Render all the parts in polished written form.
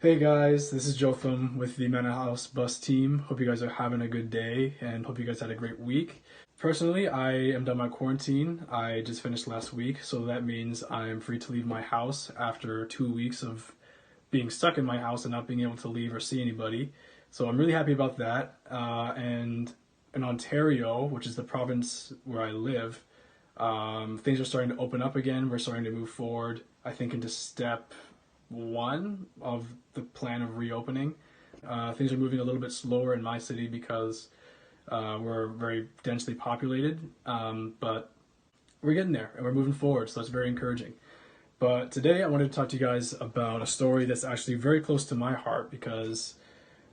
Hey guys, this is Jotham with the Manor House Bus team. Hope you guys are having a good day and hope you guys had a great week. Personally, I am done my quarantine. I just finished last week, so that means I'm free to leave my house after 2 weeks of being stuck in my house and not being able to leave or see anybody. So I'm really happy about that. And in Ontario, which is the province where I live, things are starting to open up again. We're starting to move forward, I think, into step one of the plan of reopening. Things are moving a little bit slower in my city because we're very densely populated, but we're getting there and we're moving forward, so that's very encouraging. But today I wanted to talk to you guys about a story that's actually very close to my heart because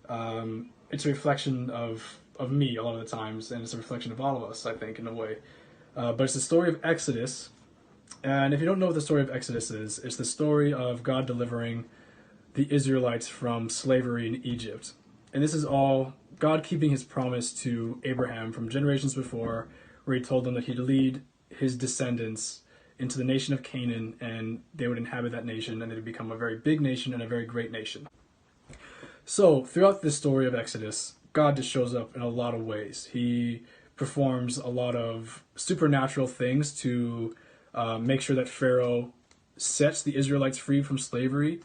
it's a reflection of me a lot of the times, and it's a reflection of all of us, I think, in a way. But it's the story of Exodus. And if you don't know what the story of Exodus is, it's the story of God delivering the Israelites from slavery in Egypt. And this is all God keeping his promise to Abraham from generations before, where he told them that he'd lead his descendants into the nation of Canaan and they would inhabit that nation and they'd become a very big nation and a very great nation. So, throughout this story of Exodus, God just shows up in a lot of ways. He performs a lot of supernatural things to make sure that Pharaoh sets the Israelites free from slavery.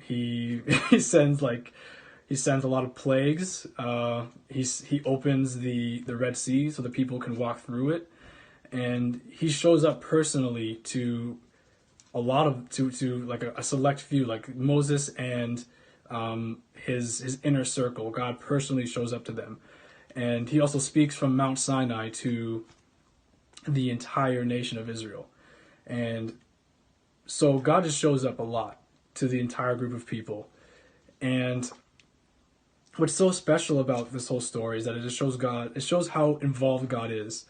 He he sends a lot of plagues. He opens the Red Sea so the people can walk through it, and he shows up personally to a lot of to like a select few, like Moses and his inner circle. God personally shows up to them, and he also speaks from Mount Sinai to the entire nation of Israel. And so God just shows up a lot to the entire group of people. And what's so special about this whole story is that it shows how involved God is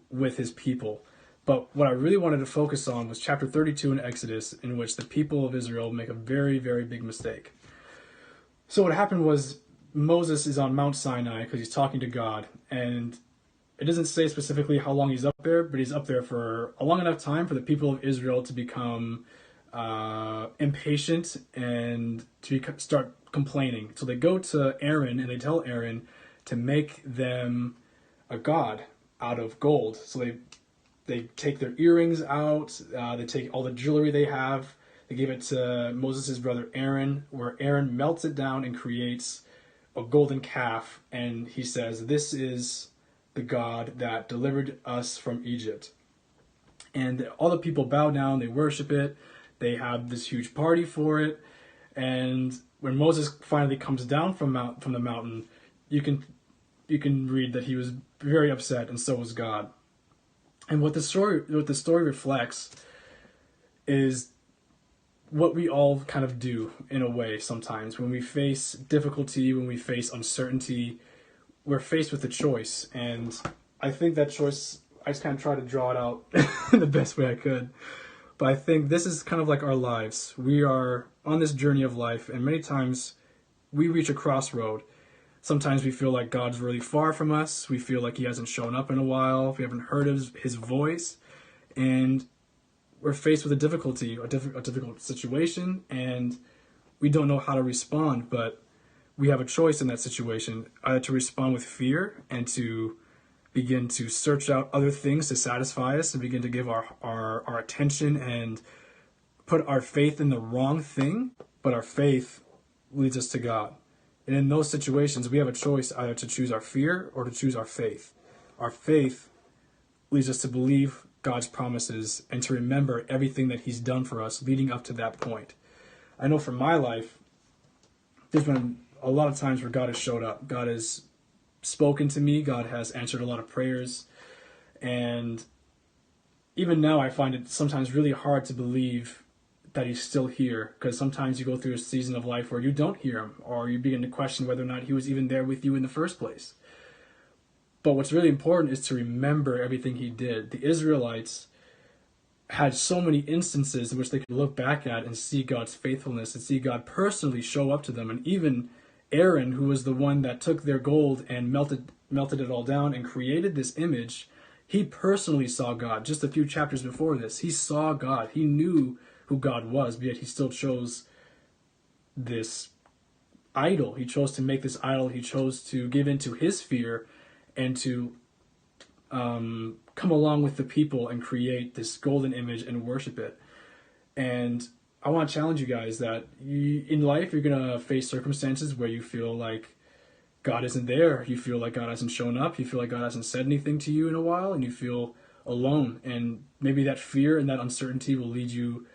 with his people. But what I really wanted to focus on was chapter 32 in Exodus, in which the people of Israel make a very, very big mistake. So what happened was Moses is on Mount Sinai because he's talking to God, and it doesn't say specifically how long he's up there, but he's up there for a long enough time for the people of Israel to become impatient and to start complaining. So they go to Aaron and they tell Aaron to make them a god out of gold. So they take their earrings out, they take all the jewelry they have, they give it to Moses' brother Aaron, where Aaron melts it down and creates a golden calf, and he says, "This is the God that delivered us from Egypt." And all the people bow down, they worship it, they have this huge party for it, and when Moses finally comes down from the mountain, you can read that he was very upset, and so was God. And what the story reflects is what we all kind of do in a way sometimes when we face difficulty, when we face uncertainty. We're faced with a choice, and I think that choice, I just kind of try to draw it out in the best way I could. But I think this is kind of like our lives. We are on this journey of life, and many times we reach a crossroad. Sometimes we feel like God's really far from us. We feel like he hasn't shown up in a while. We haven't heard his voice. And we're faced with a difficult situation, and we don't know how to respond, but we have a choice in that situation, either to respond with fear and to begin to search out other things to satisfy us and begin to give our attention and put our faith in the wrong thing, but our faith leads us to God. And in those situations, we have a choice either to choose our fear or to choose our faith. Our faith leads us to believe God's promises and to remember everything that he's done for us leading up to that point. I know for my life, there's been a lot of times where God has showed up. God has spoken to me. God has answered a lot of prayers. And even now I find it sometimes really hard to believe that he's still here, because sometimes you go through a season of life where you don't hear him, or you begin to question whether or not he was even there with you in the first place. But what's really important is to remember everything he did. The Israelites had so many instances in which they could look back at and see God's faithfulness and see God personally show up to them. And even Aaron, who was the one that took their gold and melted it all down and created this image, he personally saw God. Just a few chapters before this, he saw God. He knew who God was, but yet he still chose this idol. He chose to make this idol. He chose to give into his fear and to come along with the people and create this golden image and worship it. And I want to challenge you guys that in life you're going to face circumstances where you feel like God isn't there. You feel like God hasn't shown up. You feel like God hasn't said anything to you in a while, and you feel alone. And maybe that fear and that uncertainty will lead you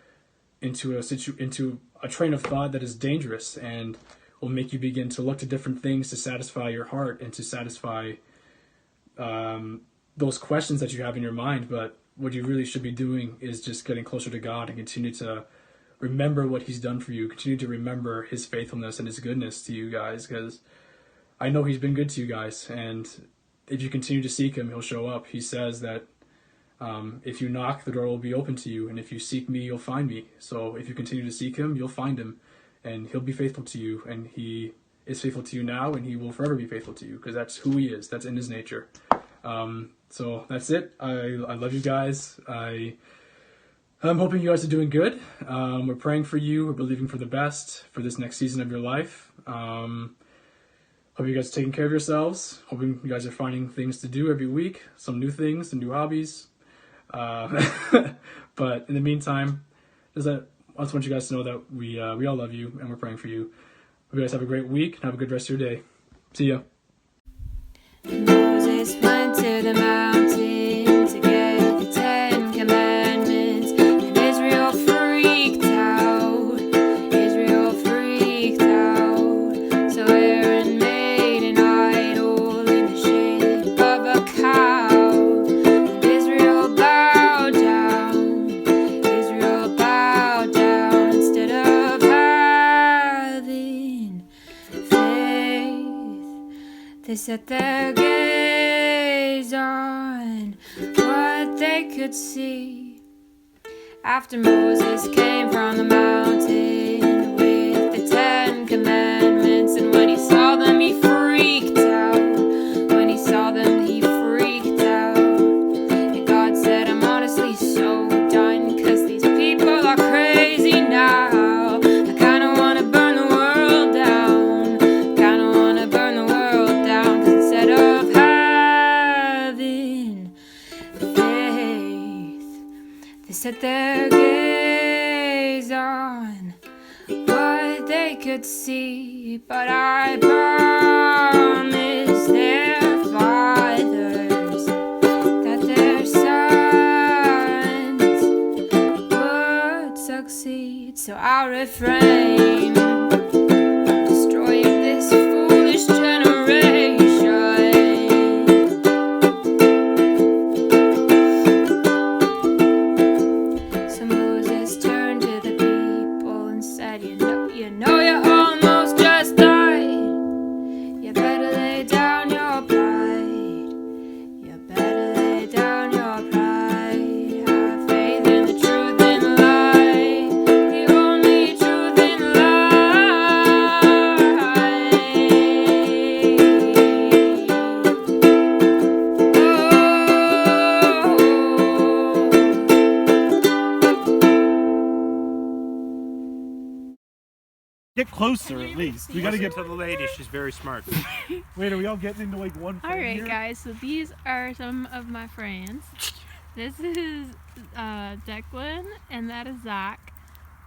into a train of thought that is dangerous and will make you begin to look to different things to satisfy your heart and to satisfy those questions that you have in your mind. But what you really should be doing is just getting closer to God and continue to remember what he's done for you. Continue to remember his faithfulness and his goodness to you guys, because I know he's been good to you guys. And if you continue to seek him, he'll show up. He says that if you knock, the door will be open to you. And if you seek me, you'll find me. So if you continue to seek him, you'll find him. And he'll be faithful to you. And he is faithful to you now, and he will forever be faithful to you, because that's who he is. That's in his nature. So that's it. I love you guys. I'm hoping you guys are doing good. We're praying for you. We're believing for the best for this next season of your life. Hope you guys are taking care of yourselves. Hoping you guys are finding things to do every week. Some new things, some new hobbies. But in the meantime, I just want you guys to know that we all love you and we're praying for you. Hope you guys have a great week and have a good rest of your day. See ya. Moses went to the mountain to get the 10 Commandments, and Israel freaked out. Israel freaked out. So Aaron made an idol in the shape of a cow, and Israel bowed down. Israel bowed down instead of having faith. They set their gaze on what they could see. After Moses came from the mountain with the 10 Commandments, and when he saw them, he freaked out. When he saw them, he freaked out. And God said, I'm honestly so done, 'cause these people are crazy now. I kinda wanna burn the world down. Kinda wanna burn the world down, 'cause instead of having faith, they set their gaze on what they could see. But I promise their fathers that their sons would succeed. So I'll refrain from destroying this foolish generation. So Moses turned to the people and said, you know you almost just died. You better lay down your pride. You better lay down your pride. Have faith in the truth and light, the only truth and Get closer at least. We gotta get to the lady. She's very smart. Wait, are we all getting into like one frame Alright here? guys, so these are some of my friends. This is Declan, and that is Zach,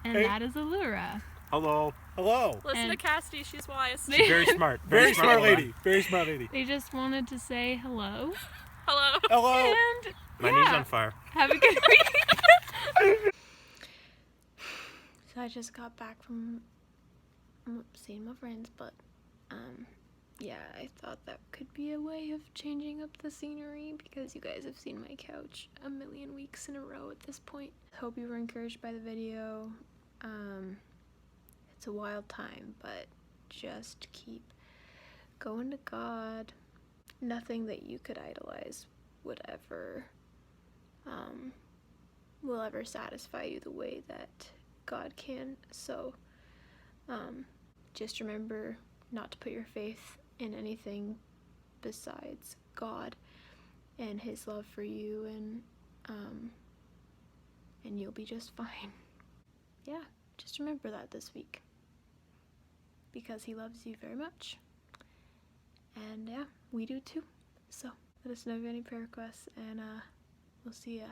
and Hey. that is Allura. Hello. Hello. Listen to And- Cassidy, she's wise. She's very smart. Very smart woman. lady. Very smart lady. They just wanted to say hello. Hello. Hello. And My knee's on fire. have a good week. So I just got back from seeing my friends, but yeah, I thought that could be a way of changing up the scenery, because you guys have seen my couch a million weeks in a row at this point. Hope you were encouraged by the video. It's a wild time, but just keep going to God. Nothing that you could idolize would ever will ever satisfy you the way that God can. So just remember not to put your faith in anything besides God and his love for you, and you'll be just fine. Yeah, just remember that this week. because he loves you very much. And yeah, we do too. So let us know if you have any prayer requests, and we'll see ya